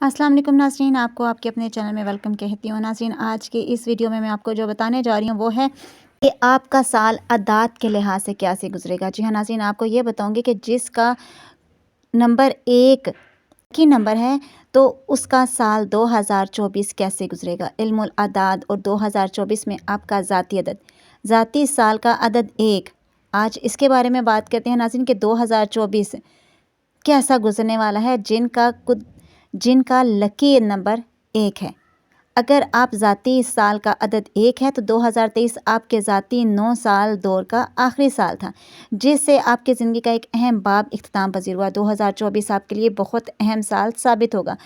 अस्सलाम वालेकुम नाज़रीन, आपको आपके अपने चैनल में वेलकम कहती हूँ। नाज़रीन, आज के इस वीडियो में मैं आपको जो बताने जा रही हूँ वो है कि आपका साल अदाद के लिहाज से कैसे गुजरेगा। जी हाँ नाज़रीन, आपको ये बताऊँगी कि जिसका नंबर 1 की नंबर है तो उसका साल 2024 कैसे गुजरेगा। इल्मुल अदाद और 2024 में आपका ज़ाती अदद, ज़ाती साल का अदद 1। आज इसके बारे में बात करते हैं नाज़रीन कि 2024 कैसा गुजरने वाला है जिनका लकी नंबर 1 है। अगर आप ज़ाती साल का अदद 1 है तो 2023 आपके ज़ाती 9 साल दौर का आखिरी साल था, जिससे आपकी ज़िंदगी का एक अहम बाब इख्तिताम पज़ीर हुआ। 2024 आपके लिए बहुत अहम साल साबित होगा।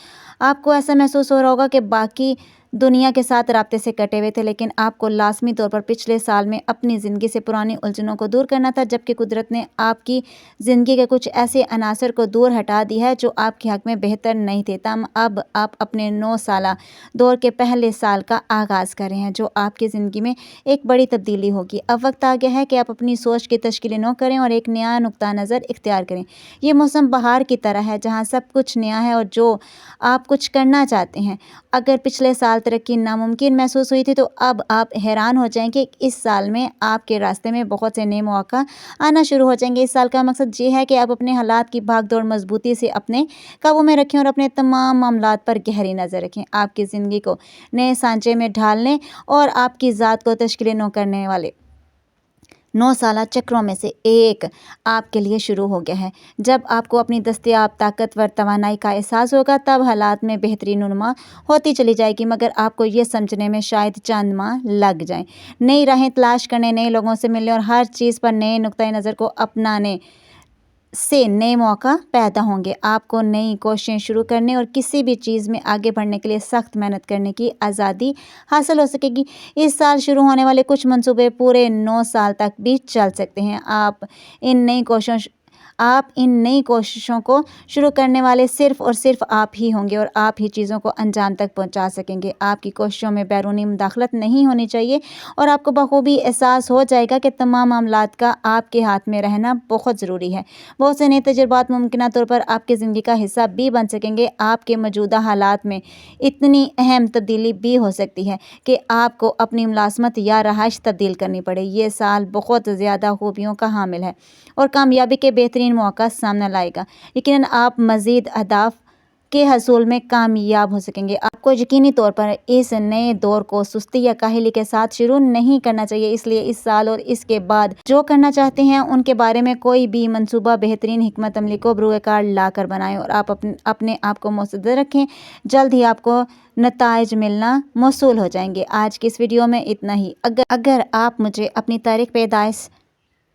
आपको ऐसा महसूस हो रहा होगा कि बाकी दुनिया के साथ राब्ते से कटे हुए थे, लेकिन आपको लाज़मी तौर पर पिछले साल में अपनी ज़िंदगी से पुरानी उलझनों को दूर करना था, जबकि कुदरत ने आपकी ज़िंदगी के कुछ ऐसे अनासर को दूर हटा दिया है जो आपके हक़ में बेहतर नहीं थे। तब अब आप अपने 9 साला दौर के पहले साल का आगाज़ कर रहे हैं, जो आपकी ज़िंदगी में एक बड़ी तब्दीली होगी। अब वक्त आ गया है कि आप अपनी सोच की तश्कील नौ करें और एक नया नुक्ता नज़र इख्तियार करें। ये मौसम बहार की तरह है, जहाँ सब कुछ नया है और जो आप कुछ करना चाहते हैं। अगर पिछले साल तरक्की नामुमकिन महसूस हुई थी तो अब आप हैरान हो जाएंगे कि इस साल में आपके रास्ते में बहुत से नए मौका आना शुरू हो जाएंगे। इस साल का मकसद ये है कि आप अपने हालात की भागदौड़ मजबूती से अपने काबू में रखें और अपने तमाम मामलात पर गहरी नज़र रखें। आपकी ज़िंदगी को नए सांचे में ढालने और आपकी ज़ात को तश्कील नौ करने वाले 9 साला चक्रों में से एक आपके लिए शुरू हो गया है। जब आपको अपनी दस्तयाब ताकतवर तवानाई का एहसास होगा, तब हालात में बेहतरीन नुमा होती चली जाएगी, मगर आपको ये समझने में शायद चंद माह लग जाएं। नई राहें तलाश करने, नए लोगों से मिलने और हर चीज़ पर नए नुक्ता नज़र को अपनाने से नए मौका पैदा होंगे। आपको नई कोशिशें शुरू करने और किसी भी चीज़ में आगे बढ़ने के लिए सख्त मेहनत करने की आज़ादी हासिल हो सकेगी। इस साल शुरू होने वाले कुछ मंसूबे पूरे 9 साल तक भी चल सकते हैं। आप इन नई कोशिशों को शुरू करने वाले सिर्फ़ और सिर्फ आप ही होंगे और आप ही चीज़ों को अंजाम तक पहुंचा सकेंगे। आपकी कोशिशों में बैरूनी मुदाखलत नहीं होनी चाहिए और आपको बखूबी एहसास हो जाएगा कि तमाम मामलात का आपके हाथ में रहना बहुत ज़रूरी है। बहुत से नए तजुर्बात मुमकिन तौर पर आपकी ज़िंदगी का हिस्सा भी बन सकेंगे। आपके मौजूदा हालात में इतनी अहम तब्दीली भी हो सकती है कि आपको अपनी मुलाजमत या रहाइश तब्दील करनी पड़े। ये साल बहुत ज़्यादा खूबियों का हामिल है और कामयाबी के बेहतरीन मौका सामने लाएगा। यकीनन आप मज़ीद अहदाफ के हसूल में कामयाब हो सकेंगे। आपको यकीनी तौर पर इस नए दौर को सुस्ती या काहली के साथ शुरू नहीं करना चाहिए। इसलिए इस साल और इसके बाद जो करना चाहते हैं उनके बारे में कोई भी मंसूबा बेहतरीन हिकमत अमली को बरूए ला कर बनाएं और आप अपने आप को मुस्तैद रखें। जल्द ही आपको नताइज मिलना मौसूल हो जाएंगे। आज की इस वीडियो में इतना ही। अगर आप मुझे अपनी तारीख पैदाइश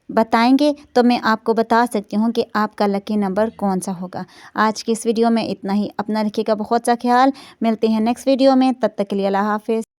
बताएंगे तो मैं आपको बता सकती हूँ कि आपका लकी नंबर कौन सा होगा। आज की इस वीडियो में इतना ही। अपना रखिएगा बहुत सा ख्याल। मिलते हैं नेक्स्ट वीडियो में, तब तक के लिए अल्लाह हाफ़िज़।